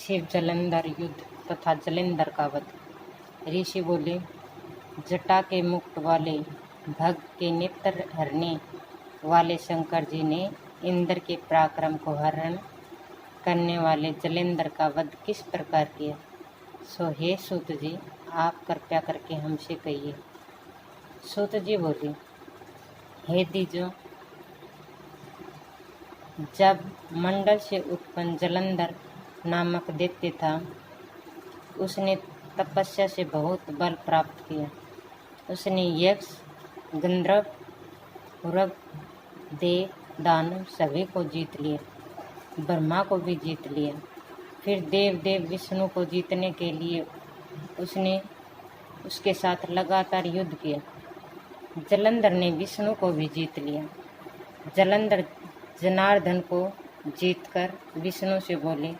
शिव जलंधर युद्ध तथा जलंधर का वध। ऋषि बोले, जटा के मुकुट वाले भग के नेत्र हरने वाले शंकर जी ने इंद्र के पराक्रम को हरण करने वाले जलंधर का वध किस प्रकार किया, सो हे सूत जी आप कृपया करके हमसे कहिए। सूत जी बोले, हे द्विजों, जब मंडल से उत्पन्न जलंधर नामक दैत्य था, उसने तपस्या से बहुत बल प्राप्त किया। उसने यक्ष, गंधर्व, उरग, देव, दानव सभी को जीत लिया, ब्रह्मा को भी जीत लिया। फिर देव विष्णु को जीतने के लिए उसने उसके साथ लगातार युद्ध किया। जलंधर ने विष्णु को भी जीत लिया। जलंधर जनार्दन को जीतकर विष्णु से बोले,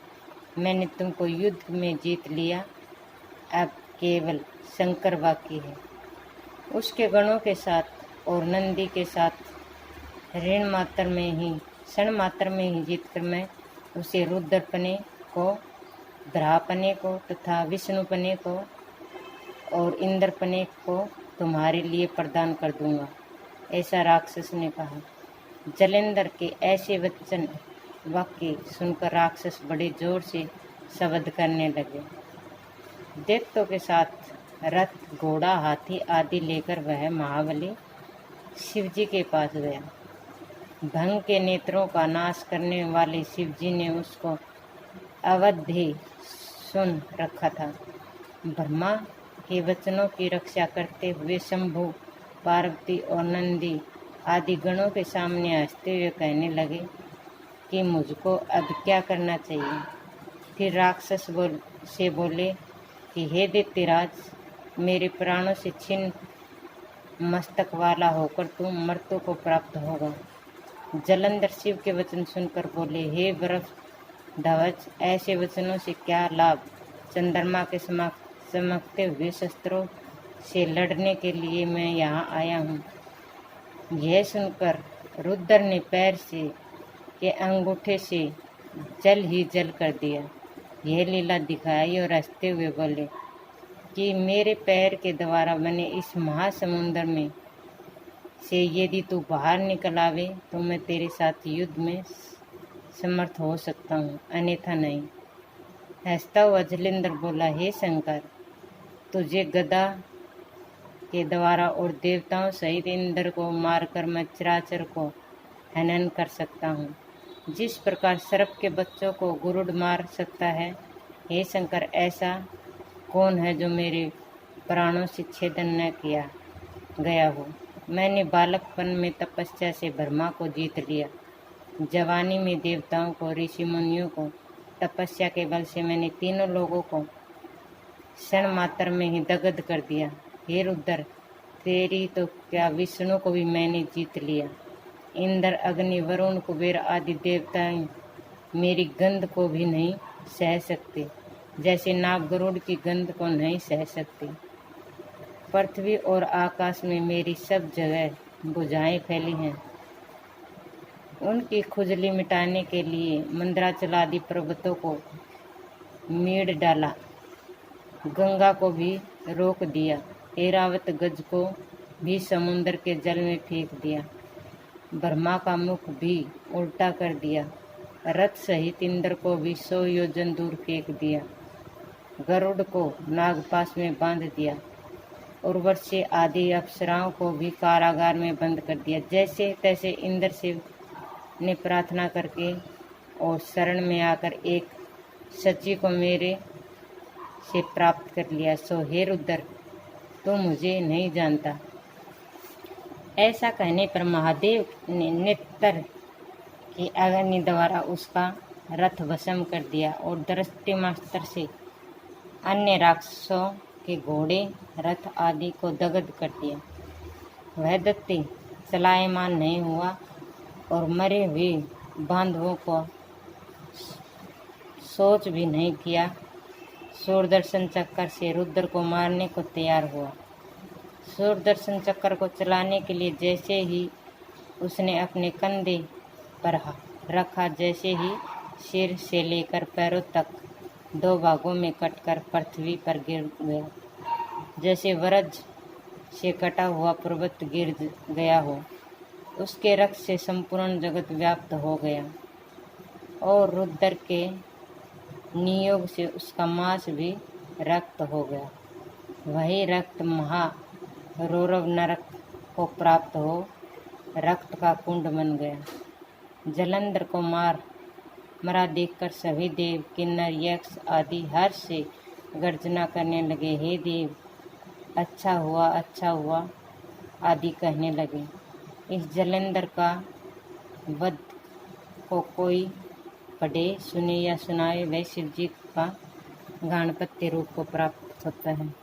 मैंने तुमको युद्ध में जीत लिया, अब केवल शंकर बाकी है। उसके गणों के साथ और नंदी के साथ क्षण मात्र में ही जीतकर मैं उसे रुद्रपने को, ब्रह्मपने को तथा विष्णुपने को और इंद्रपने को तुम्हारे लिए प्रदान कर दूंगा, ऐसा राक्षस ने कहा। जलंधर के ऐसे वचन वाक्य सुनकर राक्षस बड़े जोर से शब्द करने लगे। दैत्यों के साथ रथ, घोड़ा, हाथी आदि लेकर वह महाबली शिवजी के पास गया। भंग के नेत्रों का नाश करने वाले शिवजी ने उसको अवधि सुन रखा था। ब्रह्मा के वचनों की रक्षा करते हुए शंभु, पार्वती और नंदी आदि गणों के सामने हंसते हुए कहने लगे कि मुझको अब क्या करना चाहिए। फिर राक्षस से बोले कि हे दैत्यराज, मेरे प्राणों से छिन्न मस्तक वाला होकर तू मृत्यु को प्राप्त होगा। जलंधर शिव के वचन सुनकर बोले, हे बर्फ ध्वज, ऐसे वचनों से क्या लाभ। चंद्रमा के चमकते हुए शस्त्रों से लड़ने के लिए मैं यहाँ आया हूँ। यह सुनकर रुद्र ने पैर से के अंगूठे से जल ही जल कर दिया। यह लीला दिखाई और हंसते हुए बोले कि मेरे पैर के द्वारा बने इस महासमुद्र में से यदि तू बाहर निकल आवे तो मैं तेरे साथ युद्ध में समर्थ हो सकता हूँ, अन्यथा नहीं। हंसता हुआ जलंधर बोला, हे शंकर, तुझे गदा के द्वारा और देवताओं सहित इंद्र को मारकर मैं चराचर को हनन कर सकता हूँ, जिस प्रकार सर्प के बच्चों को गुरुड़ मार सकता है। हे शंकर, ऐसा कौन है जो मेरे प्राणों से छेदन न किया गया हो। मैंने बालकपन में तपस्या से ब्रह्मा को जीत लिया, जवानी में देवताओं को, ऋषि मुनियों को, तपस्या के बल से मैंने तीनों लोगों को क्षण मात्र में ही दग्ध कर दिया। हे रुद्र, तेरी तो क्या, विष्णु को भी मैंने जीत लिया। इंद्र, अग्नि, वरुण, कुबेर आदि देवताएं मेरी गंध को भी नहीं सह सकते, जैसे नाग गरुड़ की गंध को नहीं सह सकते। पृथ्वी और आकाश में मेरी सब जगह भुजाएं फैली हैं। उनकी खुजली मिटाने के लिए मंदराचल आदि पर्वतों को मीड़ डाला, गंगा को भी रोक दिया, ऐरावत गज को भी समुद्र के जल में फेंक दिया, ब्रह्मा का मुख भी उल्टा कर दिया, रथ सहित इंद्र को भी 100 योजन दूर फेंक दिया, गरुड़ को नागपाश में बांध दिया, उर्वशी आदि अप्सराओं को भी कारागार में बंद कर दिया। जैसे तैसे इंद्र शिव ने प्रार्थना करके और शरण में आकर एक सची को मेरे से प्राप्त कर लिया। सो हे रुद्र, तू मुझे नहीं जानता। ऐसा कहने पर महादेव ने नेत्र की अग्नि द्वारा उसका रथ भस्म कर दिया और दृष्टि मास्टर से अन्य राक्षसों के घोड़े, रथ आदि को दग्ध कर दिया। वह दैत्य चलायमान नहीं हुआ और मरे हुए बांधवों को सोच भी नहीं किया, सूर्यदर्शन चक्कर से रुद्र को मारने को तैयार हुआ। सूर्यदर्शन चक्कर को चलाने के लिए जैसे ही उसने अपने कंधे पर रखा, जैसे ही सिर से लेकर पैरों तक दो भागों में कटकर पृथ्वी पर गिर गया, जैसे वज्र से कटा हुआ पर्वत गिर गया हो। उसके रक्त से संपूर्ण जगत व्याप्त हो गया और रुद्र के नियोग से उसका मांस भी रक्त हो गया। वही रक्त महारौरव नरक को प्राप्त हो रक्त का कुंड बन गया। जलंधर को मरा देखकर सभी देव, किन्नर, यक्ष आदि हर्ष से गर्जना करने लगे। हे देव, अच्छा हुआ आदि कहने लगे। इस जलंधर का वध को कोई पढ़े, सुने या सुनाए, वह शिवजी का गणपति रूप को प्राप्त होता है।